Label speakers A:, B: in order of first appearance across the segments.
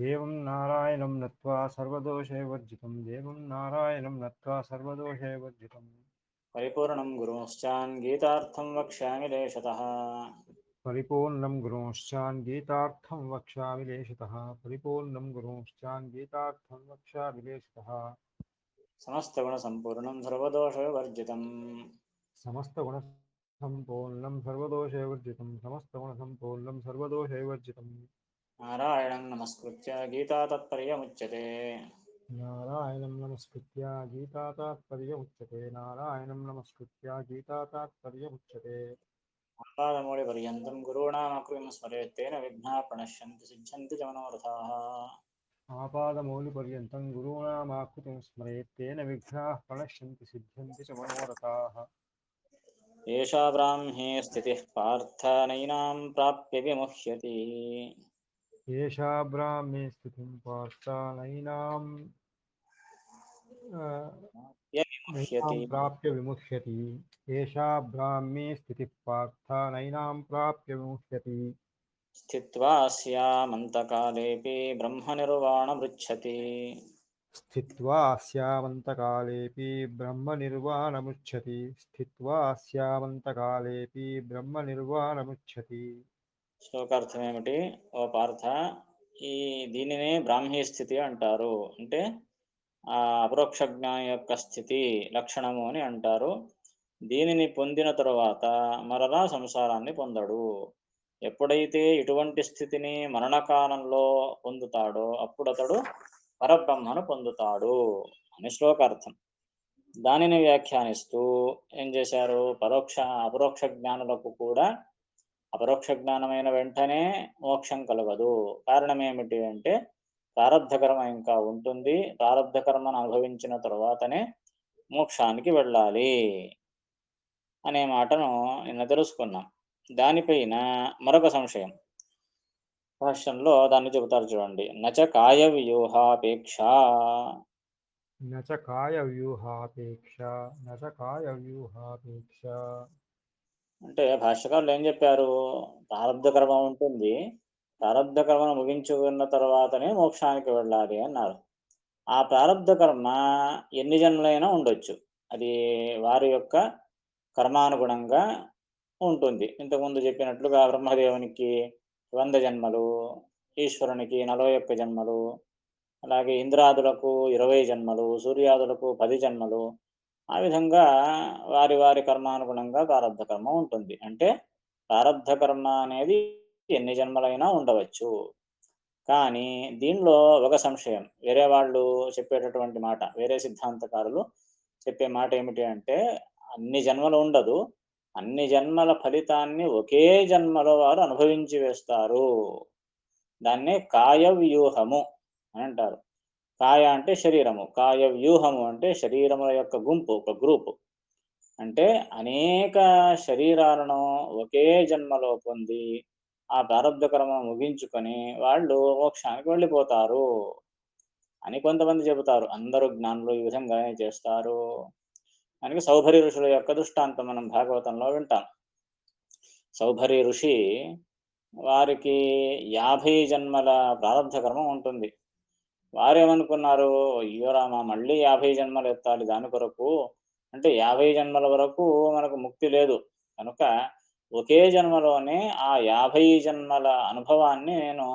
A: దేవం నారాయణం నత్వా సర్వదోషైవర్జితం దేవం నారాయణం నత్వా సర్వదోషైవర్జితం
B: పరిపూర్ణం గురుంశ్చాన్ గీతార్థం వక్ష్యామి లేశతః.
A: పరిపూర్ణం గురుంశ్చాన్ గీతార్థం వక్ష్యామి లేశతః పరిపూర్ణం గురుంశ్చాన్ గీతార్థం వక్ష్యామి లేశతః
B: సమస్తగుణ సంపూర్ణం సర్వదోష వివర్జితం.
A: సమస్తగుణ సంపూర్ణం సర్వదోషైవర్జితం సమస్తగుణ సంపూర్ణం సర్వదోషైవర్జితం
B: నారాయణం నమస్కృత్య గీతా తత్పర్యముచ్యతే.
A: నారాయణం నమస్కృత్య గీతా తాత్పర్యముచ్యతే నారాయణం నమస్కృత్య గీతా తాత్పర్యముచ్యతే
B: ఆపాదమూలి పర్యంతం గురూణామకృతిం స్మరేత్ తేన విఘ్నాః ప్రణశ్యంతి సిద్ధ్యంతి చ మనోరథాః.
A: ఆపాదమౌలిపర్యంతం గురూణామాకృతిం స్మరేత్ తేన విఘ్నాః ప్రణశ్యంతి సిద్ధ్యంతి చ మనోరథాః
B: ఏషా బ్రాహ్మీ స్థితిః పార్థ నైనాం ప్రాప్య విముహ్యతి.
A: ఏషా బ్రాహ్మే స్థితిం పార్థ నైనాం నైనాం
B: విముహ్యతి.
A: ప్రాప్య విముహ్యతి ఏషా బ్రాహ్మే స్థితిః పార్థ నైనాం ప్రాప్య విముహ్యతి
B: స్థిత్వా స్యామంతకాలేపి బ్రహ్మనిర్వాణమృచ్చతి.
A: స్థిత్వా స్యామంతకాలేపి బ్రహ్మనిర్వాణముచ్యతి స్థిత్వా స్యామంతకాలేపి బ్రహ్మనిర్వాణముచ్యతి
B: శ్లోకార్థం ఏమిటి? ఓ పార్థ, ఈ దీనినే బ్రాహ్మీ స్థితి అంటారు. అంటే ఆ అపరోక్ష జ్ఞానం యొక్క స్థితి లక్షణము అని అంటారు. దీనిని పొందిన తరువాత మరలా సంసారాన్ని పొందడు. ఎప్పుడైతే ఇటువంటి స్థితిని మరణకాలంలో పొందుతాడో అప్పుడు అతడు పరబ్రహ్మను పొందుతాడు అని శ్లోకార్థం. దానిని వ్యాఖ్యానిస్తూ ఏం చేశారు? అపరోక్ష జ్ఞానులకు కూడా అపరోక్ష జ్ఞానమైన వెంటనే మోక్షం కలగదు. కారణం ఏమిటి అంటే ప్రారబ్ధ కర్మ ఇంకా ఉంటుంది. ప్రారబ్ధ కర్మను అనుభవించిన తరువాతనే మోక్షానికి వెళ్ళాలి అనే మాటను నిన్న తెలుసుకున్నాం. దానిపైన మరొక సంశయం భాష్యంలో దాన్ని చెబుతారు చూడండి. నచ కాయ వ్యూహాపేక్ష.
A: నచ కాయ వ్యూహాపేక్ష నచ కాయ వ్యూహాపేక్ష
B: అంటే భాష్యకారులు ఏం చెప్పారు? ప్రారబ్ధ కర్మ ఉంటుంది, ప్రారబ్ధ కర్మను ముగించుకున్న తర్వాతనే మోక్షానికి వెళ్ళాలి అన్నారు. ఆ ప్రారబ్ధ కర్మ ఎన్ని జన్మలైనా ఉండొచ్చు. అది వారి యొక్క కర్మానుగుణంగా ఉంటుంది. ఇంతకుముందు చెప్పినట్లుగా బ్రహ్మదేవునికి 100 జన్మలు, ఈశ్వరునికి 41 జన్మలు, అలాగే ఇంద్రాదులకు 20 జన్మలు, సూర్యాదులకు 10 జన్మలు. ఆ విధంగా వారి వారి కర్మానుగుణంగా ప్రారబ్ధ కర్మ ఉంటుంది. అంటే ప్రారబ్ధ కర్మ అనేది ఎన్ని జన్మలైనా ఉండవచ్చు. కానీ దీనిలో ఒక సంశయం, వేరే వాళ్ళు చెప్పేటటువంటి మాట, వేరే సిద్ధాంతకారులు చెప్పే మాట ఏమిటి అంటే అన్ని జన్మలు ఉండదు, అన్ని జన్మల ఫలితాన్ని ఒకే జన్మలో వారు అనుభవించి వేస్తారు. దాన్నే కాయ వ్యూహము అని అంటారు. కాయ అంటే శరీరము, కాయ వ్యూహము అంటే శరీరముల యొక్క గుంపు, ఒక గ్రూపు. అంటే అనేక శరీరాలను ఒకే జన్మలో పొంది ఆ ప్రారబ్ధ కర్మను ముగించుకొని వాళ్ళు మోక్షానికి వెళ్ళిపోతారు అని కొంతమంది చెబుతారు. అందరూ జ్ఞానులు ఈ విధంగానే చేస్తారు. మనకి సౌభరి ఋషుల యొక్క దృష్టాంతం మనం భాగవతంలో వింటాం. సౌభరి ఋషి వారికి 50 జన్మల ప్రారబ్ధ కర్మ ఉంటుంది. వారేమనుకున్నారు, అయ్యో రామ, మళ్ళీ 50 జన్మలు ఎత్తాలి దాని కొరకు, అంటే 50 జన్మల వరకు మనకు ముక్తి లేదు కనుక ఒకే జన్మలోనే ఆ 50 జన్మల అనుభవాన్ని నేను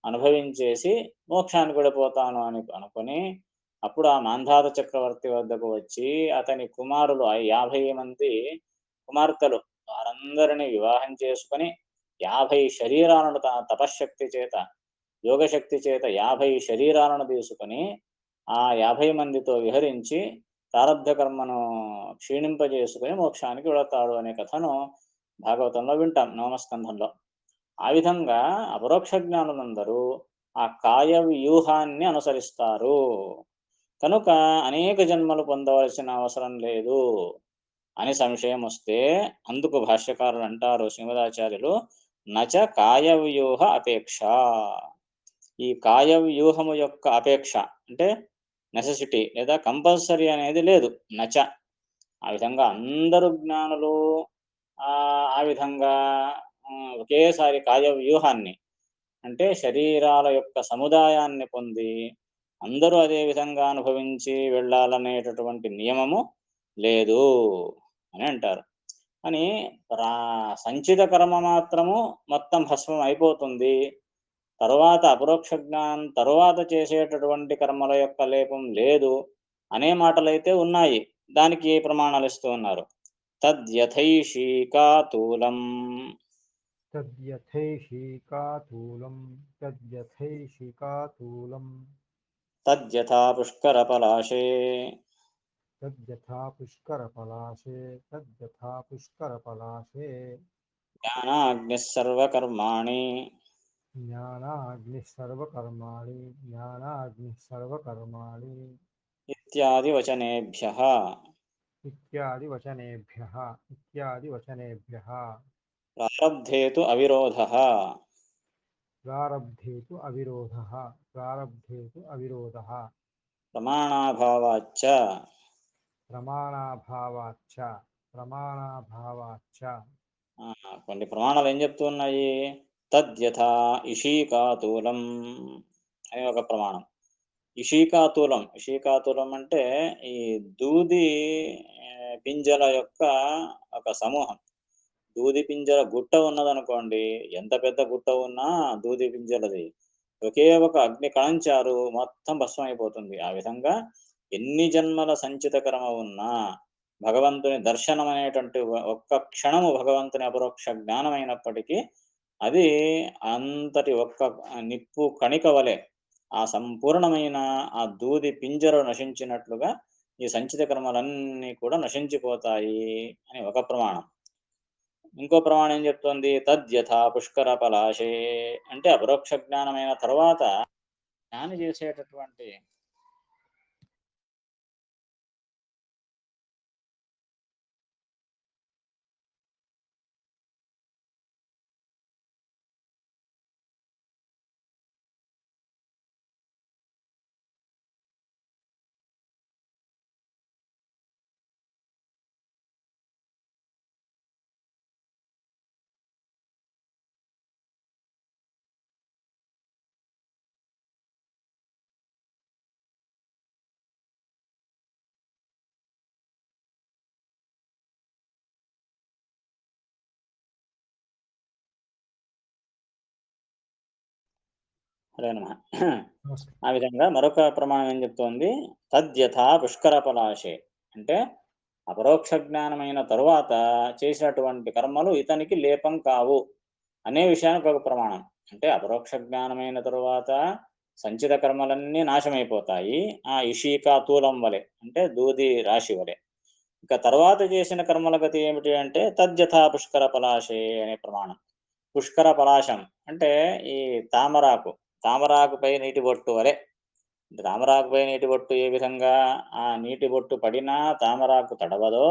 B: అనుభవించేసి మోక్షానికి వెళ్ళిపోతాను అని అనుకొని అప్పుడు ఆ మాంధాత చక్రవర్తి వద్దకు వచ్చి అతని కుమారులు ఆ 50 మంది కుమార్తెలు వారందరినీ వివాహం చేసుకొని 50 శరీరాలను తపశ్శక్తి చేత, యోగశక్తి చేత 50 శరీరాలను తీసుకొని ఆ 50 మందితో విహరించి ప్రారబ్ధ కర్మను క్షీణింపజేసుకుని మోక్షానికి వెళతాడు అనే కథను భాగవతంలో వింటాం, నవమ స్కంధంలో. ఆ విధంగా అపరోక్ష జ్ఞానులందరూ ఆ కాయ వ్యూహాన్ని అనుసరిస్తారు కనుక అనేక జన్మలు పొందవలసిన అవసరం లేదు అని సంశయం వస్తే అందుకు భాష్యకారులు అంటారు, శ్రీమదాచార్యులు, నచ కాయ వ్యూహ అపేక్ష. ఈ కాయ వ్యూహము యొక్క అపేక్ష అంటే నెసెసిటీ లేదా కంపల్సరీ అనేది లేదు. నచ ఆ విధంగా అందరు జ్ఞానులు ఆ విధంగా ఒకేసారి కాయ వ్యూహాన్ని అంటే శరీరాల యొక్క సముదాయాన్ని పొంది అందరూ అదే విధంగా అనుభవించి వెళ్ళాలనేటటువంటి నియమము లేదు అని అంటారు. అని సంచిత కర్మ మాత్రము మొత్తం భస్మం అయిపోతుంది. తరువాత అపరోక్ష జ్ఞానం తరువాత చేసేటటువంటి కర్మల యొక్క లేపం లేదు అనే మాటలైతే ఉన్నాయి. దానికి ఏ ప్రమాణాలు ఇస్తూ ఉన్నారు? తద్యథైషీకాతూలం
A: तद्यथैषिकातूलं तद्यथैषिकातूलं
B: తద్యథా పుష్కరపలాశే
A: तद्यथा पुष्करपलाशे तद्यथा पुष्करपलाशे
B: జ్ఞానాగ్నిః సర్వకర్మాణి
A: ज्ञानाग्निः सर्वकर्माणि ज्ञानाग्निः सर्वकर्माणि
B: ఇత్యాది వచనేభ్యః
A: इत्यादिवचनेभ्यः
B: ప్రారబ్ధే తు అవిరోధః
A: प्रारब्धे तु अविरोधः
B: ప్రమాణాభావాచ్చ
A: प्रमाणाभावाच्च
B: కొన్ని ప్రమాణాలు ఏం చెప్తూ ఉన్నాయి? తద్యథా ఇషీకాతూలం అని ఒక ప్రమాణం. ఇషీకాతూలం అంటే ఈ దూది పింజల యొక్క ఒక సమూహం. దూది పింజల గుట్ట ఉన్నదనుకోండి, ఎంత పెద్ద గుట్ట ఉన్నా దూది పింజలది ఒకే ఒక అగ్ని కణంచారు మొత్తం భస్మం అయిపోతుంది. ఆ విధంగా ఎన్ని జన్మల సంచిత కర్మ ఉన్నా భగవంతుని దర్శనం అనేటువంటి ఒక్క క్షణము భగవంతుని అపరోక్ష జ్ఞానమైనప్పటికీ అది అంతటి ఒక్క నిప్పు కణిక వలె ఆ సంపూర్ణమైన ఆ దూది పింజర నశించినట్లుగా ఈ సంచిత కర్మలన్నీ కూడా నశించిపోతాయి అని ఒక ప్రమాణం. ఇంకో ప్రమాణం ఏం చెప్తోంది? తద్యథా పుష్కర పలాశే అంటే అపరోక్ష జ్ఞానమైన తర్వాత జ్ఞాని చేసేటటువంటి హరే నమః. ఆ విధంగా మరొక ప్రమాణం ఏం చెప్తోంది? తద్యథా పుష్కర పలాశే అంటే అపరోక్ష జ్ఞానమైన తరువాత చేసినటువంటి కర్మలు ఇతనికి లేపం కావు అనే విషయానికి ఒక ప్రమాణం. అంటే అపరోక్ష జ్ఞానమైన తరువాత సంచిత కర్మలన్నీ నాశమైపోతాయి ఆ ఇషీకాతూలం వలె, అంటే దూది రాశి వలె. ఇక తర్వాత చేసిన కర్మల గతి ఏమిటి అంటే తద్యథా పుష్కర పలాశే అనే ప్రమాణం. పుష్కర పలాశం అంటే ఈ తామరాకుపై నీటి బొట్టు వలె. తామరాకుపై నీటి బొట్టు ఏ విధంగా ఆ నీటి బొట్టు పడినా తామరాకు తడవదో,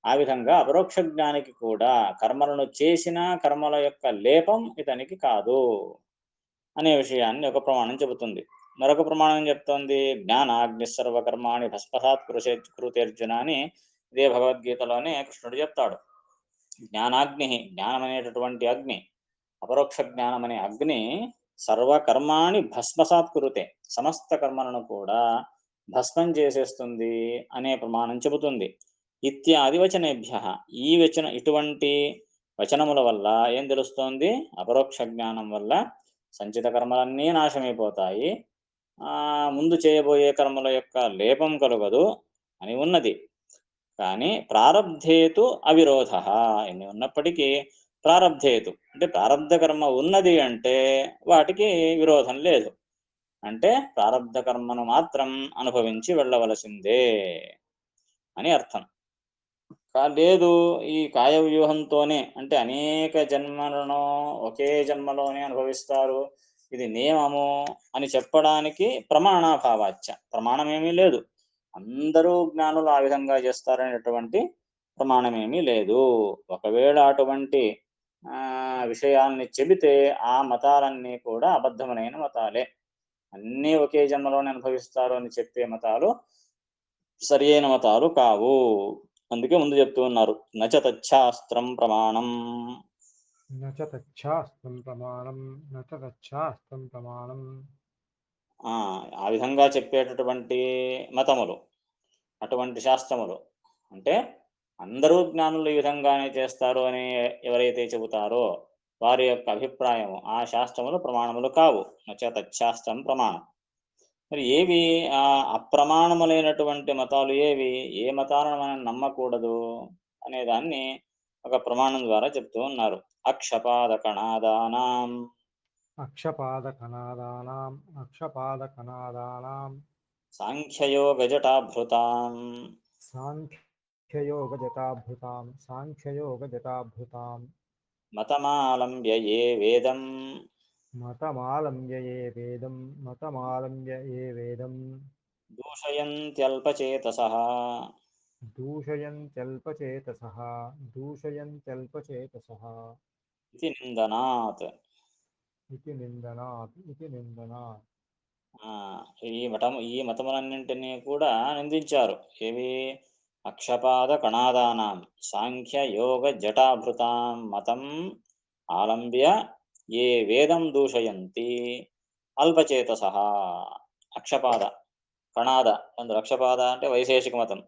B: ఆ విధంగా అపరోక్ష జ్ఞానికి కూడా కర్మలను చేసిన కర్మల యొక్క లేపం ఇతనికి కాదు అనే విషయాన్ని ఒక ప్రమాణం చెబుతుంది. మరొక ప్రమాణం చెప్తోంది జ్ఞానాగ్ని సర్వకర్మాణి భస్మసాత్ కృతేర్జున అని ఇదే భగవద్గీతలోనే కృష్ణుడు చెప్తాడు. జ్ఞానం అనేటటువంటి అగ్ని, అపరోక్ష జ్ఞానం అనే అగ్ని సర్వకర్మాణి భస్మసాత్ కురుతే సమస్త కర్మలను కూడా భస్మం చేసేస్తుంది అనే ప్రమాణం చెబుతుంది. ఇత్యాది వచనేభ్య ఇటువంటి వచనముల వల్ల ఏం తెలుస్తోంది? అపరోక్ష జ్ఞానం వల్ల సంచిత కర్మలన్నీ నాశమైపోతాయి, ముందు చేయబోయే కర్మల యొక్క లేపం కలగదు అని ఉన్నది. కానీ ప్రారబ్ధేతు అవిరోధ ఎన్ని ఉన్నప్పటికీ ప్రారబ్ధేతు అంటే ప్రారబ్ధ కర్మ ఉన్నది అంటే వాటికి విరోధం లేదు. అంటే ప్రారబ్ధ కర్మను మాత్రం అనుభవించి వెళ్ళవలసిందే అని అర్థం. లేదు ఈ కాయ వ్యూహంతోనే అంటే అనేక జన్మలను ఒకే జన్మలోనే అనుభవిస్తారు, ఇది నియమము అని చెప్పడానికి ప్రమాణాభావాచ్య ప్రమాణమేమీ లేదు. అందరూ జ్ఞానులు ఆ విధంగా చేస్తారనేటువంటి ప్రమాణమేమీ లేదు. ఒకవేళ అటువంటి విషయాల్ని చెబితే ఆ మతాలన్నీ కూడా అబద్ధమైన మతాలే. అన్నీ ఒకే జన్మలోనే అనుభవిస్తారు అని చెప్పే మతాలు సరి అయిన మతాలు కావు. అందుకే ముందు చెప్తూ ఉన్నారు నచ తచ్ఛాస్త్రం ప్రమాణం.
A: न च तच्छास्त्रं प्रमाणं न च तच्छास्त्रं प्रमाणं
B: ఆ విధంగా చెప్పేటటువంటి మతములు, అటువంటి శాస్త్రములు అంటే అందరూ జ్ఞానులు ఈ విధంగానే చేస్తారు అని ఎవరైతే చెబుతారో వారి యొక్క అభిప్రాయం ఆ శాస్త్రములు ప్రమాణములు కావు. నచ తచ్చాస్త్రం ప్రమాణం. మరి ఏవి అప్రమాణములైనటువంటి మతాలు ఏవి, ఏ మతాలను మనం నమ్మకూడదు అనే దాన్ని ఒక ప్రమాణం ద్వారా చెప్తూ ఉన్నారు. అక్షపాద కణాదానాం
A: अक्षपादकनादानां
B: సాంఖ్యయోగ జటాభృతాం
A: साङ्ख्ययोगजटाभृतां
B: మతమాలంబ్య ఏ వేదం
A: मतमालम्ब्य ये वेदं
B: దూషయంత్యల్పచేతసః
A: दूषयन्त्यल्पचेतसः दूषयन्त्यल्पचेतसः
B: ఇది నిందనాత్.
A: इति निन्दनात्
B: ఆ, ఈ మతములన్నింటినీ కూడా నిందించారు. ఏవి? అక్షపాద కణాదానాం సాంఖ్య యోగ జటాభృతాం మతం ఆలంబ్య ఏ వేదం దూషయంతి అల్పచేతస. అక్షపాద కణాద అందులో అక్షపాద అంటే వైశేషిక మతం,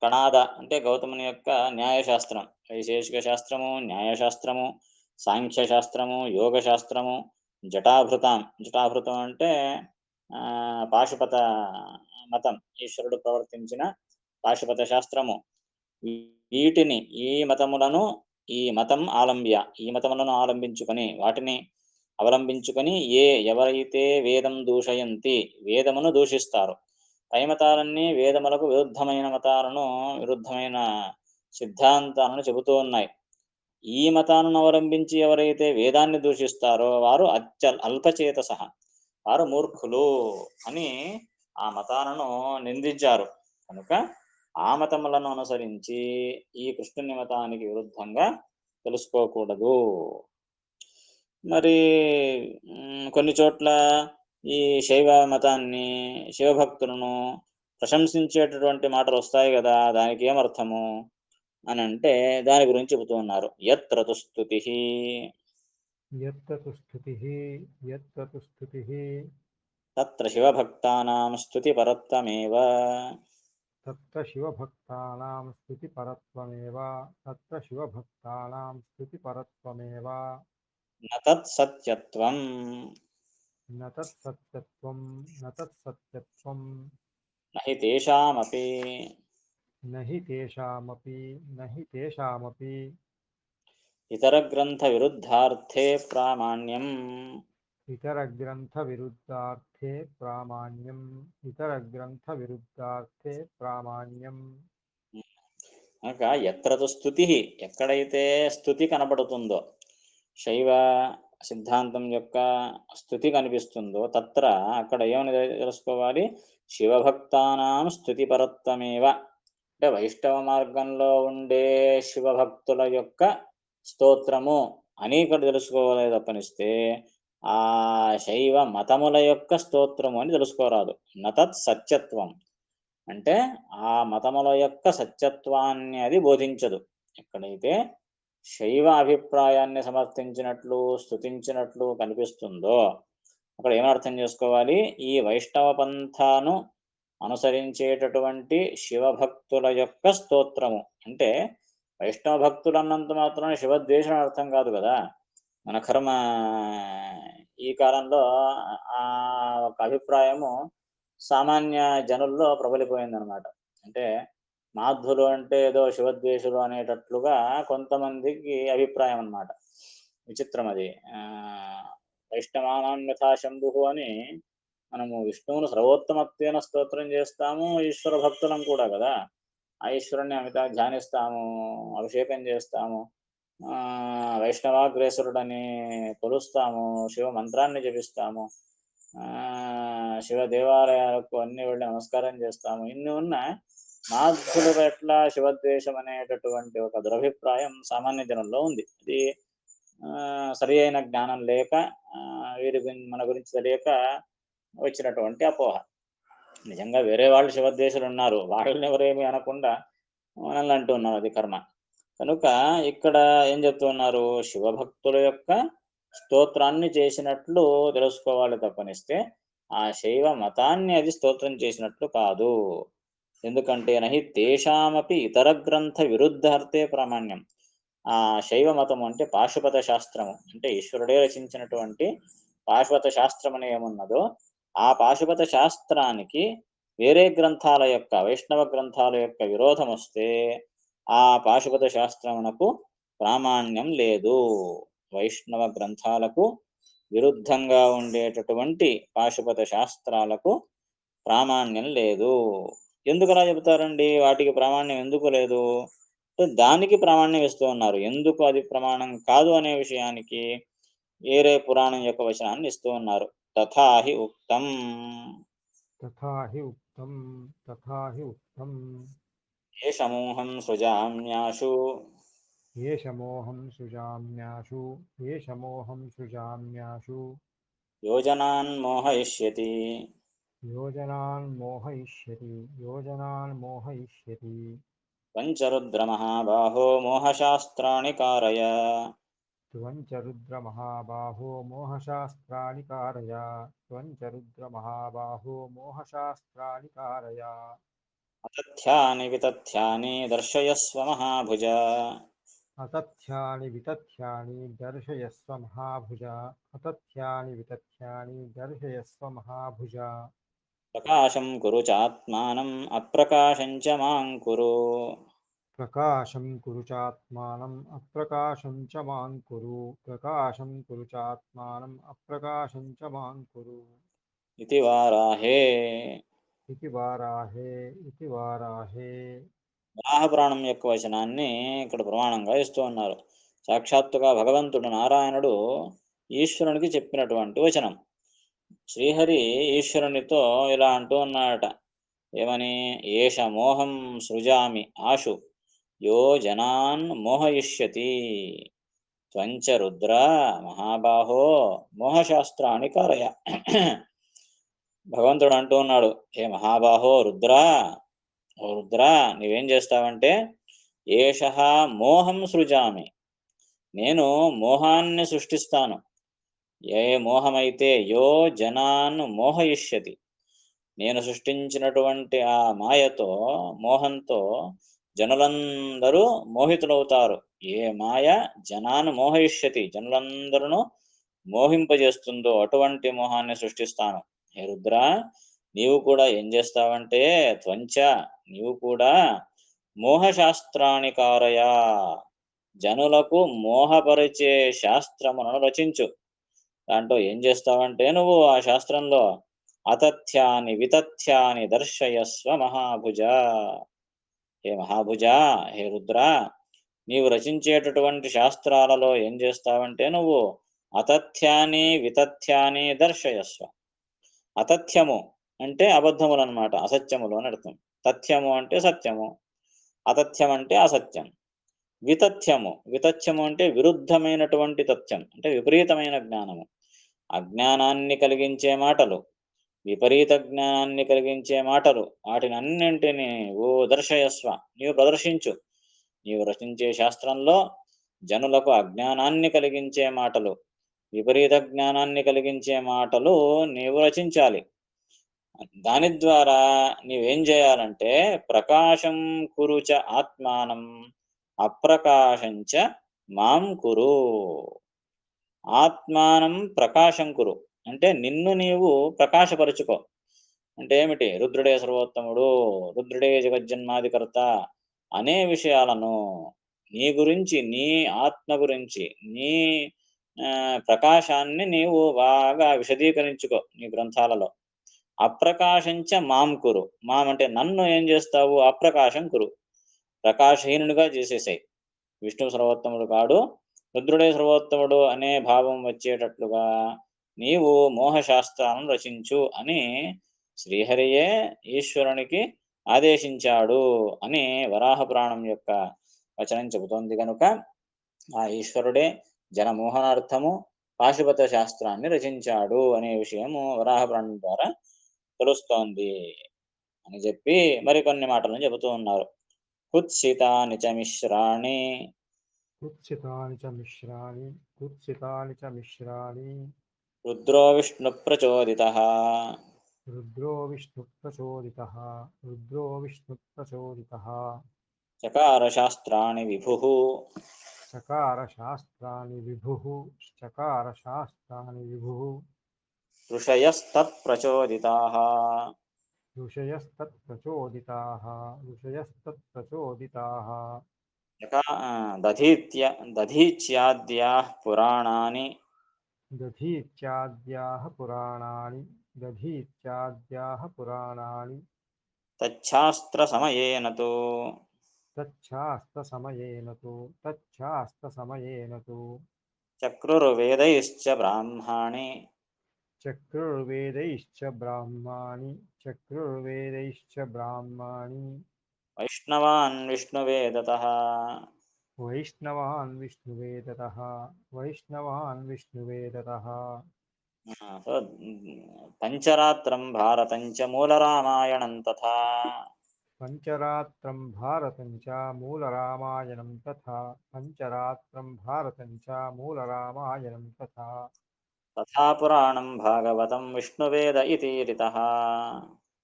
B: కణాద అంటే గౌతముని యొక్క న్యాయశాస్త్రం. వైశేషిక శాస్త్రము, న్యాయశాస్త్రము, సాంఖ్యశాస్త్రము, యోగశాస్త్రము, జటాభృతాం. జటాభృతం అంటే పాశుపత మతం, ఈశ్వరుడు ప్రవర్తించిన పాశుపత శాస్త్రము. వీటిని ఈ మతం ఆలంబ్య, ఈ మతములను ఆలంబించుకొని, వాటిని అవలంబించుకొని ఎవరైతే వేదం దూషయంతి, వేదమును దూషిస్తారు. పై మతాలన్నీ వేదములకు విరుద్ధమైన సిద్ధాంతాలను చెబుతూ ఉన్నాయి. ఈ మతాలను అవలంబించి ఎవరైతే వేదాన్ని దూషిస్తారో వారు అల్పచేతస, వారు మూర్ఖులు అని ఆ మతాలను నిందించారు. కనుక ఆ మతములను అనుసరించి ఈ కృష్ణుని మతానికి విరుద్ధంగా తెలుసుకోకూడదు. మరి కొన్ని చోట్ల ఈ శైవ మతాన్ని, శివభక్తులను ప్రశంసించేటటువంటి మాటలు వస్తాయి కదా, దానికి ఏమర్థము అని అంటే దాని గురించి చెబుతూ ఉన్నారు. యత్ర తు స్తుతిః
A: यत्ततु स्तुतिः
B: తత్ర శివభక్తానాం స్తుతిపరత్వమేవ
A: तत्र शिवभक्तानां स्तुतिपरत्वमेव
B: న తత్సత్యత్వం
A: न तत्सत्यत्वं
B: నహి తేషామపి
A: न हि तेषामपि
B: ఇతరగ్రంథ విరుద్ధార్థే ప్రామాణ్యం.
A: इतरग्रन्थविरुद्धार्थे प्रामाण्यम्
B: కనుక ఎత్ర తు స్తుతి, ఎక్కడైతే స్తుతి కనబడుతుందో, శైవ సిద్ధాంతం యొక్క స్థుతి కనిపిస్తుందో, తత్ర అక్కడ ఏమని తెలుసుకోవాలి? శివభక్తానాం స్తుతిపరత్వమేవ, అంటే వైష్ణవ మార్గంలో ఉండే శివభక్తుల యొక్క స్తోత్రము అని ఇక్కడ తెలుసుకోవాలి తప్పనిస్తే ఆ శైవ మతముల యొక్క స్తోత్రము అని తెలుసుకోరాదు. నతత్ సత్యత్వం అంటే ఆ మతముల యొక్క సత్యత్వాన్ని అది బోధించదు. ఎక్కడైతే శైవ అభిప్రాయాన్ని సమర్థించినట్లు, స్తుతించినట్లు కనిపిస్తుందో అక్కడ ఏమర్థం చేసుకోవాలి? ఈ వైష్ణవ పంథాను అనుసరించేటటువంటి శివభక్తుల యొక్క స్తోత్రము అంటే, వైష్ణవ భక్తులు అన్నంత మాత్రం శివద్వేషం అర్థం కాదు కదా. మన కర్మ ఈ కాలంలో ఆ ఒక అభిప్రాయము సామాన్య జనుల్లో ప్రబలిపోయిందనమాట. అంటే మాధ్వులు అంటే ఏదో శివద్వేషులు అనేటట్లుగా కొంతమందికి అభిప్రాయం అన్నమాట. విచిత్రం అది. వైష్ణవానాం యథా శంభు అని మనము విష్ణువును సర్వోత్తమత్వేన స్తోత్రం చేస్తాము, ఈశ్వర భక్తులం కూడా కదా. ఆ ఈశ్వరుణ్ణి అమిత ధ్యానిస్తాము, అభిషేకం చేస్తాము, వైష్ణవాగ్రేసరుడని కొలుస్తాము, శివ మంత్రాన్ని జపిస్తాము, శివ దేవాలయాలకు అన్ని వెళ్ళి నమస్కారం చేస్తాము. ఇన్ని ఉన్న మాధ్యుల పట్ల శివద్వేషం అనేటటువంటి ఒక దురభిప్రాయం సామాన్య జనంలో ఉంది. ఇది సరి అయిన జ్ఞానం లేక, వీరి మన గురించి తెలియక వచ్చినటువంటి అపోహ. నిజంగా వేరే వాళ్ళు శివద్వేషులు ఉన్నారు, వాళ్ళని ఎవరేమీ అనకుండా మనల్ని అంటూ ఉన్నారు, అది కర్మ. కనుక ఇక్కడ ఏం చెప్తున్నారు, శివభక్తుల యొక్క స్తోత్రాన్ని చేసినట్లు తెలుసుకోవాలి తప్పనిస్తే ఆ శైవ మతాన్ని అది స్తోత్రం చేసినట్లు కాదు. ఎందుకంటే నహి తేషామపి ఇతర గ్రంథ విరుద్ధార్థే ప్రామాణ్యం. ఆ శైవ మతం అంటే పాశుపత శాస్త్రము, అంటే ఈశ్వరుడే రచించినటువంటి పాశుపత శాస్త్రం అని ఏమున్నదో ఆ పాశుపత శాస్త్రానికి వేరే గ్రంథాల యొక్క, వైష్ణవ గ్రంథాల యొక్క విరోధం వస్తే ఆ పాశుపత శాస్త్రమునకు ప్రామాణ్యం లేదు. వైష్ణవ గ్రంథాలకు విరుద్ధంగా ఉండేటటువంటి పాశుపత శాస్త్రాలకు ప్రామాణ్యం లేదు. ఎందుకు అలా చెబుతారండి? వాటికి ప్రామాణ్యం ఎందుకు లేదు? దానికి ప్రామాణ్యం ఇస్తూ ఉన్నారు. ఎందుకు అది ప్రమాణం కాదు అనే విషయానికి వేరే పురాణం యొక్క వచనాన్ని ఇస్తూ ఉన్నారు. తథాహి ఉక్తం.
A: తథా హి ఉక్తం తథా హి ఉక్తం
B: ఏ సమూహం సృజామ్యాశు
A: ఏషమోహం సృజామ్యాశు ఏషమోహం సృజామ్యాశు
B: యోజనాన్ మోహయిష్యతి.
A: యోజనాన్ మోహయిష్యతి యోజనాన్ మోహయిష్యతి
B: పంచరుద్రమహాబాహో మోహశాస్త్రాణి కారయ.
A: త్వంచ రుద్ర మహాబాహో మోహశాస్త్రాణి కారయ త్వంచ రుద్ర మహాబాహో మోహశాస్త్రాణి కారయ
B: అతథ్యాని వితథ్యాని దర్శయస్వ మహాభుజ.
A: అతథ్యాని వితథ్యాని దర్శయస్వ మహాభుజ అతథ్యాని వితథ్యాని దర్శయస్వ మహాభుజ
B: ప్రకాశం కురు చాత్మానం అప్రకాశం చ మాం కురు.
A: ప్రకాశం కురు చాత్మానం అప్రకాశం చ మాం కురు ప్రకాశం కురు చాత్మానం అప్రకాశం చ మాం కురు
B: ఇది వారాహే.
A: ఇతి వారాహే ఇతి వారాహే
B: వరాహపురాణం యొక్క వచనాన్ని ఇక్కడ ప్రమాణంగా ఇస్తూ ఉన్నారు. సాక్షాత్తుగా భగవంతుడు నారాయణుడు ఈశ్వరునికి చెప్పినటువంటి వచనం. శ్రీహరి ఈశ్వరునితో ఇలా అంటూ ఉన్నాడట, ఏమని? ఏష మోహం సృజామి ఆశు యో జనాన్ మోహయిష్యతి త్వంచ రుద్ర మహాబాహో మోహశాస్త్రాన్ని కారయ. భగవంతుడు అంటూ ఉన్నాడు, హే మహాబాహో రుద్రా, ఓ రుద్రా, నువ్వేం చేస్తావంటే ఏష మోహం సృజామి, నేను మోహాన్ని సృష్టిస్తాను. ఏ మోహమైతే యో జనాన్ మోహయిష్యతి, నేను సృష్టించినటువంటి ఆ మాయతో, మోహంతో జనులందరూ మోహితులవుతారు. ఏ మాయ జనాన్ని మోహయిష్యతి, జనులందరూ మోహింపజేస్తుందో అటువంటి మోహాన్ని సృష్టిస్తాను. హే రుద్ర, నీవు కూడా ఏం చేస్తావంటే త్వంచ, నీవు కూడా మోహశాస్త్రాన్ని కారయా, జనులకు మోహపరిచే శాస్త్రములను రచించు. దాంట్లో ఏం చేస్తావంటే నువ్వు ఆ శాస్త్రంలో అతథ్యాని వితథ్యాని దర్శయస్వ మహాభుజ. హే మహాభుజ, హే రుద్ర, నీవు రచించేటటువంటి శాస్త్రాలలో ఏం చేస్తావంటే నువ్వు అతథ్యాని వితథ్యాని దర్శయస్వ. అతథ్యము అంటే అబద్ధములు అనమాట, అసత్యములు అని అర్థం. తథ్యము అంటే సత్యము, అతథ్యం అంటే అసత్యం. వితథ్యము, వితథ్యము అంటే విరుద్ధమైనటువంటి తథ్యం, అంటే విపరీతమైన జ్ఞానము. అజ్ఞానాన్ని కలిగించే మాటలు, విపరీత జ్ఞానాన్ని కలిగించే మాటలు, వాటిని అన్నింటినీ ఓ దర్శయస్వ, నీవు ప్రదర్శించు. నీవు రచించే శాస్త్రంలో జనులకు అజ్ఞానాన్ని కలిగించే మాటలు, విపరీత జ్ఞానాన్ని కలిగించే మాటలు నీవు రచించాలి. దాని ద్వారా నీవేం చేయాలంటే ప్రకాశం కురుచ ఆత్మానం అప్రకాశంచ మాం కురు. ఆత్మానం ప్రకాశం కురు అంటే నిన్ను నీవు ప్రకాశపరుచుకో. అంటే ఏమిటి? రుద్రుడే సర్వోత్తముడు, రుద్రుడే జగజ్జన్మాదికర్త అనే విషయాలను, నీ గురించి, నీ ఆత్మ గురించి, నీ ప్రకాశాన్ని నీవు బాగా విశదీకరించుకో నీ గ్రంథాలలో. అప్రకాశంచ మాం కురు, మాం అంటే నన్ను ఏం చేస్తావు? అప్రకాశం కురు, ప్రకాశహీనుడిగా చేసేసాయి. విష్ణు సర్వోత్తముడు కాడు, రుద్రుడే సర్వోత్తముడు అనే భావం వచ్చేటట్లుగా నీవు మోహశాస్త్రాలను రచించు అని శ్రీహరియే ఈశ్వరునికి ఆదేశించాడు అని వరాహ పురాణం యొక్క వచనం చెబుతోంది. కనుక ఆ ఈశ్వరుడే జనమోహనార్థము పాశుపత శాస్త్రాన్ని రచించాడు అనే విషయము వరాహ పురాణం ద్వారా తెలుస్తోంది అని చెప్పి మరికొన్ని మాటలను చెబుతూ ఉన్నారు. కుత్సితాని చ మిశ్రాణి
A: కుత్సితాని చ మిశ్రాణి
B: రుద్రో విష్ణు ప్రచోదితః.
A: రుద్రో విష్ణుప్రచోదితः
B: చకార శాస్త్రాణి విభుః
A: చకార శాస్త్రాన్ని విభుః
B: ఋషయస్తత్ప్రచోదితాః.
A: ఋషయస్తత్ప్రచోదితాः
B: చకా దధీచ్యాద్యాः పురాణాని
A: దధీత్యాద్యాः పురాణాని
B: తచ్ఛాస్త్రసమయేన తు
A: తచ్ఛాస్త్రసమయేన తు
B: చక్రుర్వేदैश्च బ్రాహ్మాణి
A: చక్రుర్వేदैశ్చ బ్రాహ్మాణి
B: వైష్ణవాన్ విష్ణువేదతః.
A: వైష్ణవాన్ విష్ణువేదతः
B: సో పంచరాత్రం భారతం చ మూలరామాయణం తథా.
A: పంచరాత్రం భారతం చ మూలరామాయణం తథా
B: తథా పురాణం భాగవతం విష్ణువేద ఇతీరితః.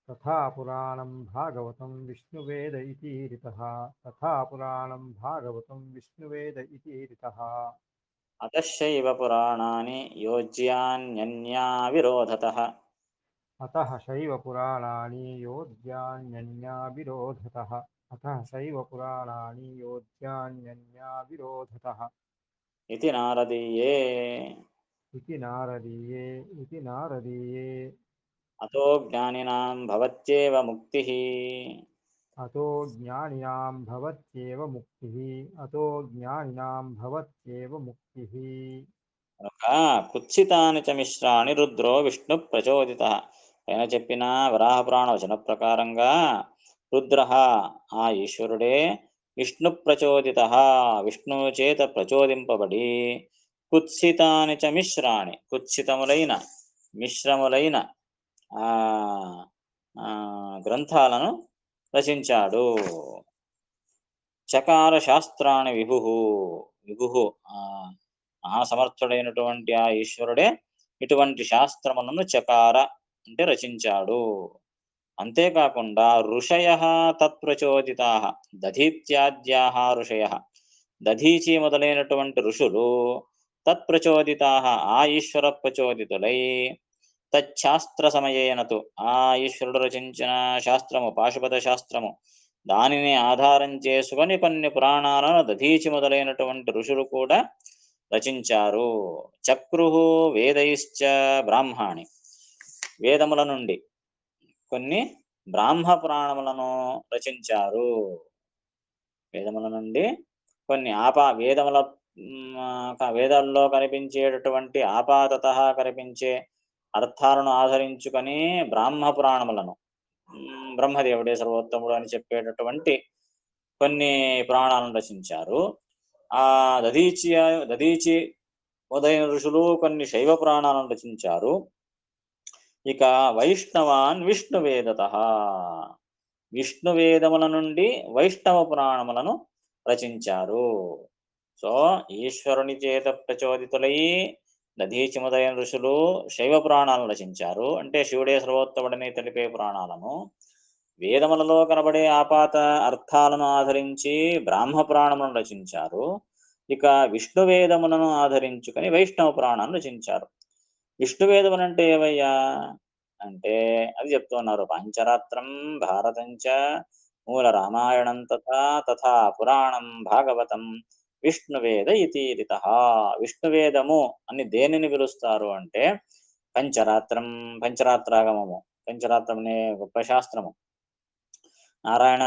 A: తథా పురాణం భాగవతం విష్ణువేద ఇతి రితః
B: అతశ్చైవ పురాణాని యోజ్యాన్యన్యా విరోధతః.
A: అతః శైవ పురాణాని యోజ్యాన్యన్యా విరోధతః
B: ఇది నారదీయే.
A: ఇది నారదీయే
B: అతో జ్ఞానినాం భవత్యేవ ముక్తిః.
A: అతో జ్ఞానినాం భవత్యేవ ముక్తిః
B: కనుక కుత్సితాని చ మిశ్రాణి రుద్రో విష్ణు ప్రచోదితః. పైన చెప్పిన వరాహ పురాణ వచన ప్రకారంగా రుద్ర ఆ ఈశ్వరుడే విష్ణు ప్రచోదితః విష్ణువు చేత ప్రచోదింపబడి కుత్సితాని చ మిశ్రాణి కుత్సితములైన మిశ్రములైన ఆ గ్రంథాలను రచించాడు. చకార శాస్త్రాన్ని విభు మహాసమర్థుడైనటువంటి ఆ ఈశ్వరుడే ఇటువంటి శాస్త్రములను చకార అంటే రచించాడు. అంతేకాకుండా ఋషయ తత్ప్రచోదితా దధీత్యాద్యా ఋషయ దధీచి మొదలైనటువంటి ఋషులు తత్ప్రచోదితా ఆ ఈశ్వర ప్రచోదితులై తచ్ఛాస్త్ర సమయేనతు ఆ ఈశ్వరుడు రచించిన శాస్త్రము పాశుపత శాస్త్రము దానిని ఆధారం చేసుకొని కొన్ని పురాణాలను దధీచి మొదలైనటువంటి ఋషులు కూడా రచించారు. చక్రు వేదైశ్చ బ్రాహ్మణి వేదముల నుండి కొన్ని బ్రాహ్మ పురాణములను రచించారు. వేదముల నుండి కొన్ని వేదాల్లో కనిపించేటటువంటి ఆపాతత కనిపించే అర్థాలను ఆధరించుకొని బ్రాహ్మ పురాణములను బ్రహ్మదేవుడే సర్వోత్తముడు అని చెప్పేటటువంటి కొన్ని పురాణాలను రచించారు. ఆ దధీచి మొదలైన ఋషులు కొన్ని శైవ పురాణాలను రచించారు. ఇక వైష్ణవాన్ విష్ణువేదతః విష్ణువేదముల నుండి వైష్ణవ పురాణములను రచించారు. సో ఈశ్వరుని చేత ప్రచోదితులై దధీచి మొదలైన ఋషులు శైవ పురాణాలను రచించారు. అంటే శివుడే సర్వోత్తముడని తెలిపే పురాణాలను వేదములలో కనబడే ఆపాత అర్థాలను ఆధరించి బ్రాహ్మ పురాణములను రచించారు. ఇక విష్ణువేదములను ఆధరించుకొని వైష్ణవ పురాణాలను రచించారు. విష్ణువేదములంటే ఏవయ్యా అంటే అది చెప్తున్నారు. పంచరాత్రం భారతంచ మూల రామాయణం తథా పురాణం భాగవతం విష్ణువేద ఇతీరితః. విష్ణువేదము అని దేనిని పిలుస్తారు అంటే పంచరాత్రాగమము పంచరాత్రం అనే గొప్ప శాస్త్రము నారాయణ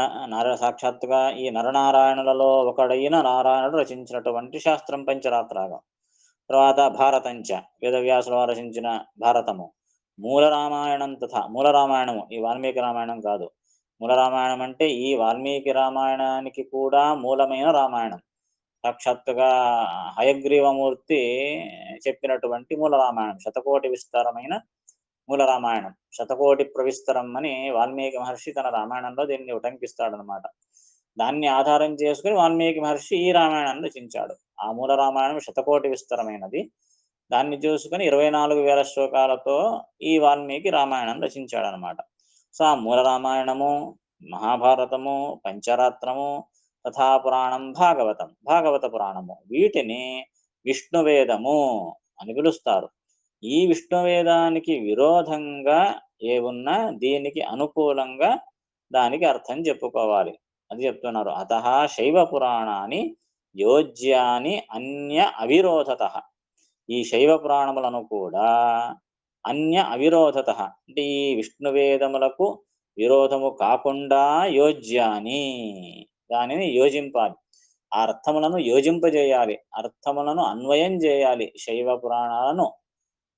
B: సాక్షాత్తుగా ఈ నరనారాయణులలో ఒకడైన నారాయణుడు రచించినటువంటి శాస్త్రం పంచరాత్రాగం. తర్వాత భారతంచ వేదవ్యాసుల వారు రచించిన భారతము, మూల రామాయణం తథా మూల రామాయణము ఈ వాల్మీకి రామాయణం కాదు. మూల రామాయణం అంటే ఈ వాల్మీకి రామాయణానికి కూడా మూలమైన రామాయణం. సాక్షాత్తుగా హయగ్రీవమూర్తి చెప్పినటువంటి మూల రామాయణం, శతకోటి విస్తారమైన మూల రామాయణం. శతకోటి ప్రవిస్తరం అని వాల్మీకి మహర్షి తన రామాయణంలో దీన్ని ఉటంకిస్తాడనమాట. దాన్ని ఆధారం చేసుకుని వాల్మీకి మహర్షి ఈ రామాయణాన్ని రచించాడు. ఆ మూల రామాయణం శతకోటి విస్తరమైనది. దాన్ని చూసుకొని 24,000 శ్లోకాలతో ఈ వాల్మీకి రామాయణం రచించాడనమాట. సో ఆ మూల రామాయణము, మహాభారతము, పంచరాత్రము, తథా పురాణం భాగవతం, భాగవత పురాణము, వీటిని విష్ణువేదము అని పిలుస్తారు. ఈ విష్ణువేదానికి విరోధంగా ఏమున్నా దీనికి అనుకూలంగా దానికి అర్థం చెప్పుకోవాలి. అది చెప్తున్నారు. అతః శైవ పురాణాన్ని యోజ్యాని అన్య అవిరోధత. ఈ శైవ పురాణములను కూడా అన్య అవిరోధత అంటే ఈ విష్ణువేదములకు విరోధము కాకుండా యోజ్యాని, దానిని యోజింపాలి. ఆ అర్థములను యోజింపజేయాలి, అర్థములను అన్వయం చేయాలి. శైవ పురాణాలను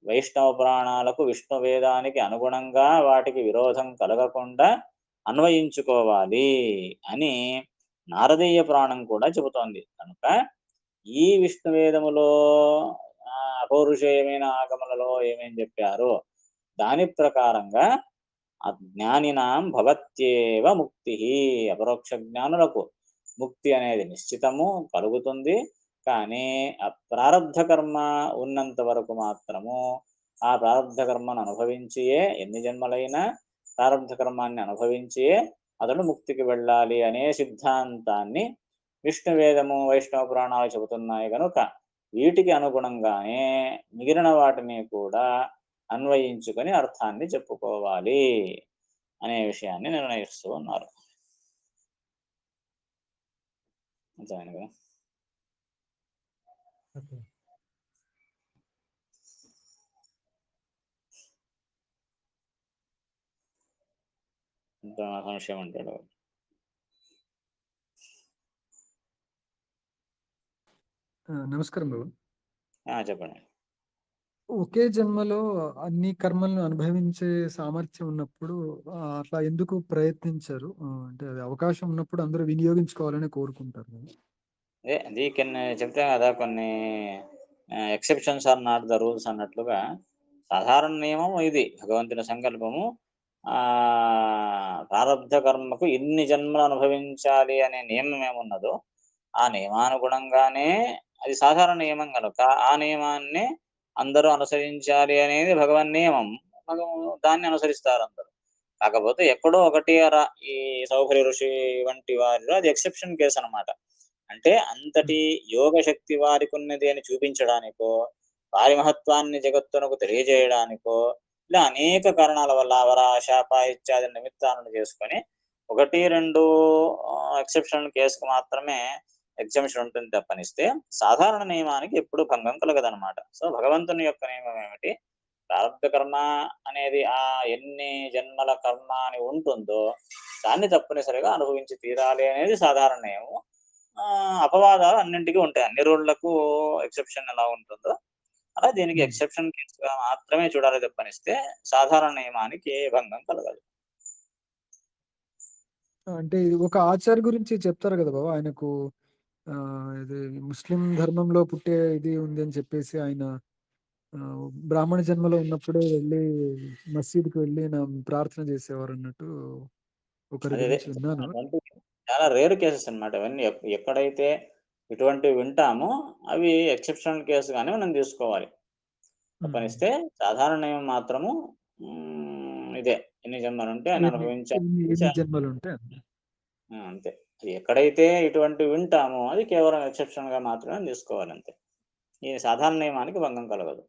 B: వైష్ణవ పురాణాలకు, విష్ణు వేదానికి అనుగుణంగా వాటికి విరోధం కలగకుండా అన్వయించుకోవాలి అని నారదీయ పురాణం కూడా చెబుతోంది. కనుక ఈ విష్ణు వేదములో అపౌరుషేయమైన ఆగమలలో ఏమేం చెప్పారో దాని ప్రకారంగా అజ్ఞానినాం భవత్యేవ ముక్తి, అపరోక్ష జ్ఞానులకు ముక్తి అనేది నిశ్చితము కలుగుతుంది. కానీ ఆ ప్రారబ్ధ కర్మ ఉన్నంత వరకు మాత్రము ఆ ప్రారబ్ధ కర్మను అనుభవించియే, ఎన్ని జన్మలైనా ప్రారబ్ధ కర్మాన్ని అనుభవించియే అతడు ముక్తికి వెళ్ళాలి అనే సిద్ధాంతాన్ని విష్ణువేదము, వైష్ణవ పురాణాలు చెబుతున్నాయి కనుక వీటికి అనుగుణంగానే మిగిలిన వాటిని కూడా అన్వయించుకొని అర్థాన్ని చెప్పుకోవాలి అనే విషయాన్ని నిర్ణయిస్తూ ఉన్నారు. అంతేనా కదా? ఇంకా సంశయం అంటాడు.
C: నమస్కారం బాబు.
B: చెప్పండి.
C: ఒకే జన్మలో అన్ని కర్మలను అనుభవించే సామర్థ్యం ఉన్నప్పుడు అట్లా ఎందుకు ప్రయత్నించరు? అంటే అది అవకాశం ఉన్నప్పుడు అందరూ వినియోగించుకోవాలని కోరుకుంటారు కదా.
B: అది కొన్ని చెప్తే కదా, కొన్ని exceptions are not the rules అన్నట్లుగా సాధారణ నియమం ఇది భగవంతుని సంకల్పము. ప్రారబ్ధ కర్మకు ఇన్ని జన్మలు అనుభవించాలి అనే నియమం ఏమున్నదో ఆ నియమానుగుణంగానే అది సాధారణ నియమం కనుక ఆ నియమాన్ని అందరూ అనుసరించాలి అనేది భగవన్ నియమం. దాన్ని అనుసరిస్తారు అందరూ. కాకపోతే ఎక్కడో ఒకటి అరా ఈ సౌకర్య ఋషి వంటి వారిలో అది ఎక్సెప్షన్ కేసు అనమాట. అంటే అంతటి యోగ శక్తి వారికి ఉన్నది అని చూపించడానికో, వారి మహత్వాన్ని జగత్తునకు తెలియజేయడానికో, ఇలా అనేక కారణాల వల్ల అవర, శాప ఇత్యాది నిమిత్తాలను చేసుకొని 1-2 ఎక్సెప్షనల్ కేసుకు మాత్రమే ఎగ్జామ్షన్ ఉంటుంది తప్పనిస్తే సాధారణ నియమానికి ఎప్పుడు భంగం కలగదనమాట. సో భగవంతుని యొక్క నియమం ఏమిటి? ప్రారబ్ధ కర్మ అనేది ఆ ఎన్ని జన్మల కర్మ అని ఉంటుందో దాన్ని తప్పనిసరిగా అనుభవించి తీరాలి అనేది సాధారణ నియమం. అపవాదాలు అన్నింటికీ ఉంటాయి. అన్ని రూళ్లకు ఎక్సెప్షన్ ఎలా ఉంటుందో అలా దీనికి ఎక్సెప్షన్ కేసుగా మాత్రమే చూడాలి తప్పనిస్తే సాధారణ నియమానికి ఏ భంగం కలగదు.
C: అంటే ఇది ఒక ఆచార్య గురించి చెప్తారు కదా బాబు, ఆయనకు ఇది ముస్లిం ధర్మంలో పుట్టే ఇది ఉంది అని చెప్పేసి ఆయన బ్రాహ్మణ జన్మలో ఉన్నప్పుడే వెళ్ళి మసీదుకి వెళ్ళి ప్రార్థన చేసేవారు అన్నట్టు ఒకరి
B: అదే
C: గురించి విన్నాను.
B: చాలా రేర్ కేసెస్ అన్నమాట ఇవన్నీ. ఎక్కడైతే ఇటువంటివి వింటామో అవి ఎక్సెప్షనల్ కేసుగానే మనం తీసుకోవాలి తప్పనిస్తే సాధారణ నియమం మాత్రము ఇదే ఎన్ని జన్మలు ఉంటే అని అనుభవించాలి
C: జన్మలు ఉంటే
B: అంతే. అది ఎక్కడైతే ఇటువంటివి వింటామో అది కేవలం ఎక్సెప్షన్ గా మాత్రమే తీసుకోవాలి అంతే. ఈ సాధారణ నియమానికి భంగం కలగదు.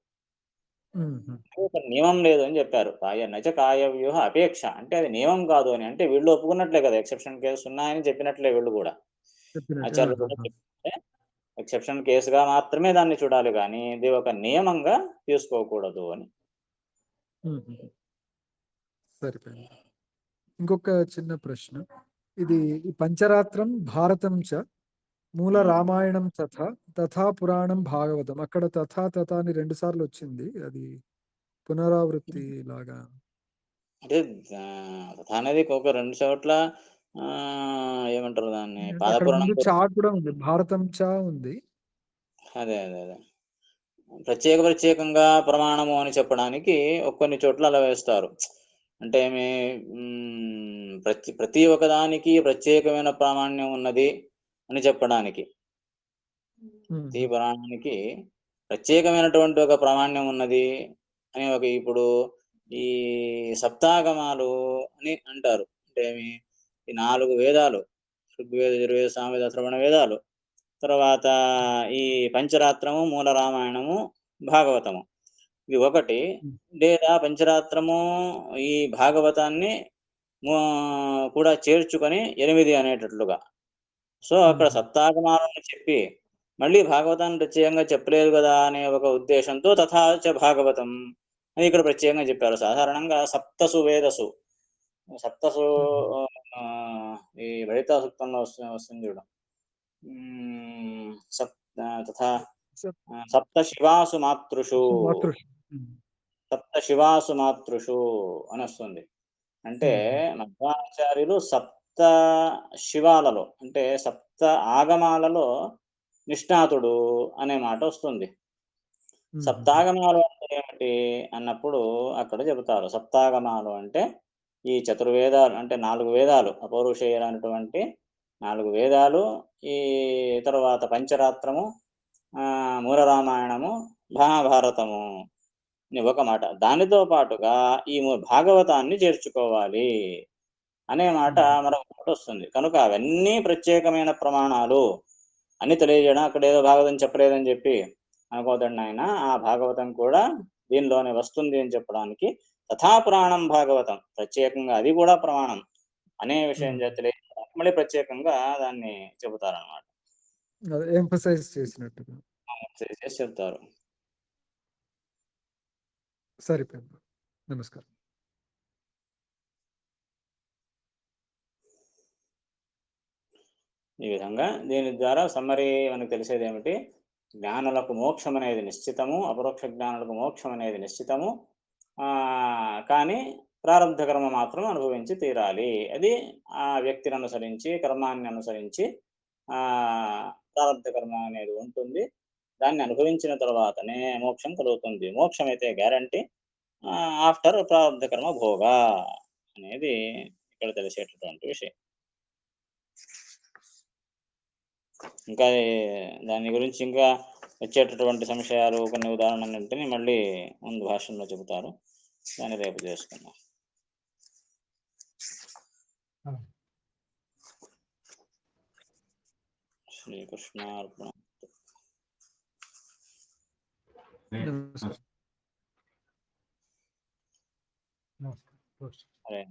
B: నియమం లేదు అని చెప్పారు. నచ కాయ వ్యూహ అపేక్ష అంటే అది నియమం కాదు అని, అంటే వీళ్ళు ఒప్పుకున్నట్లే కదా ఎక్సెప్షన్ కేసు ఉన్నాయని చెప్పినట్లే వీళ్ళు కూడా. ఆచార్యులు కూడా చెప్పినట్లే ఎక్సెప్షన్ కేసుగా మాత్రమే దాన్ని చూడాలి కానీ ఇది ఒక నియమంగా తీసుకోకూడదు అని.
C: సరిపోయింది. ఇంకొక చిన్న ప్రశ్న, ఇది పంచరాత్రం భారతం చ మూల రామాయణం తథా పురాణం భాగవతం, అక్కడ తథా తథా అని 2 సార్లు వచ్చింది, అది పునరావృత్తి లాగా
B: అంటే అనేది ఒక 2 చోట్ల ఏమంటారు దాన్ని పాదపురాణం
C: చా కూడా ఉంది, భారతం చా ఉంది.
B: అదే అదే అదే ప్రత్యేకంగా ప్రమాణము అని చెప్పడానికి కొన్ని చోట్ల అలా వేస్తారు. అంటే ప్రతి ఒక్కదానికి ప్రత్యేకమైన ప్రామాణ్యం ఉన్నది అని చెప్పడానికి. ప్రతి పురాణానికి ప్రత్యేకమైనటువంటి ఒక ప్రామాణ్యం ఉన్నది అని ఇప్పుడు ఈ సప్తాగమాలు అని అంటారు. అంటే ఈ 4 వేదాలు, ఋగ్వేద, యజుర్వేద, సామవేద, అథర్వణ వేదాలు, తర్వాత ఈ పంచరాత్రము, మూల రామాయణము, భాగవతము, ఇవి ఒకటి. లేదా పంచరాత్రము ఈ భాగవతాన్ని కూడా చేర్చుకొని 8 అనేటట్లుగా. సో అక్కడ సప్తాగమాలను చెప్పి మళ్ళీ భాగవతాన్ని ప్రత్యేకంగా చెప్పలేదు కదా అనే ఒక ఉద్దేశంతో తథాచ భాగవతం అని ఇక్కడ ప్రత్యేకంగా చెప్పారు. సాధారణంగా సప్తసు వేదసు, సప్తసు ఈ లలితా సూక్తంలో వస్తుంది చూడ, సప్త శివాసు మాతృషు, సప్త శివాసు మాతృషు అని వస్తుంది. అంటే మధ్వాచార్యులు సప్త శివాలలో అంటే సప్త ఆగమాలలో నిష్ణాతుడు అనే మాట వస్తుంది. సప్తాగమాలు అంటే ఏమిటి అన్నప్పుడు అక్కడ చెబుతారు. సప్తాగమాలు అంటే ఈ చతుర్వేదాలు, అంటే 4 వేదాలు, అపౌరుషేయమైనటువంటి 4 వేదాలు, ఈ తర్వాత పంచరాత్రము, మూల రామాయణము, మహాభారతము అని ఒక మాట. దానితో పాటుగా ఈ భాగవతాన్ని చేర్చుకోవాలి అనే మాట మరొక మాట వస్తుంది. కనుక అవన్నీ ప్రత్యేకమైన ప్రమాణాలు అని తెలియజేయడం. అక్కడ ఏదో భాగవతం చెప్పలేదని చెప్పి అనుకోదండి ఆయన, ఆ భాగవతం కూడా దీనిలోనే వస్తుంది అని చెప్పడానికి తథా పురాణం భాగవతం, ప్రత్యేకంగా అది కూడా ప్రమాణం అనే విషయం తెలియజేయడానికి మళ్ళీ ప్రత్యేకంగా దాన్ని చెబుతారన్నమాట.
C: ఎంఫసైజ్ చేసినట్టుగా
B: చేసి చెప్తారు.
C: సరిపోయింది. నమస్కారం.
B: ఈ విధంగా దీని ద్వారా సమ్మరీ మనకు తెలిసేది ఏమిటి? జ్ఞానులకు మోక్షం అనేది నిశ్చితము, అపరోక్ష జ్ఞానులకు మోక్షం అనేది నిశ్చితము. కానీ ప్రారంభ కర్మ మాత్రం అనుభవించి తీరాలి. అది ఆ వ్యక్తిని అనుసరించి, కర్మాన్ని అనుసరించి ప్రారంభ కర్మ అనేది ఉంటుంది. దాన్ని అనుభవించిన తర్వాతనే మోక్షం కలుగుతుంది. మోక్షం అయితే గ్యారంటీ, ఆఫ్టర్ ప్రారంభ కర్మ భోగ అనేది ఇక్కడ తెలిసేటటువంటి విషయం. ఇంకా దాని గురించి ఇంకా వచ్చేటటువంటి సంశయాలు, కొన్ని ఉదాహరణలన్నింటినీ మళ్ళీ ముందు భాషల్లో చెబుతారు. దాన్ని రేపు చేసుకుందాం. శ్రీకృష్ణార్పణ.
A: నమస్కారం.
B: సరే.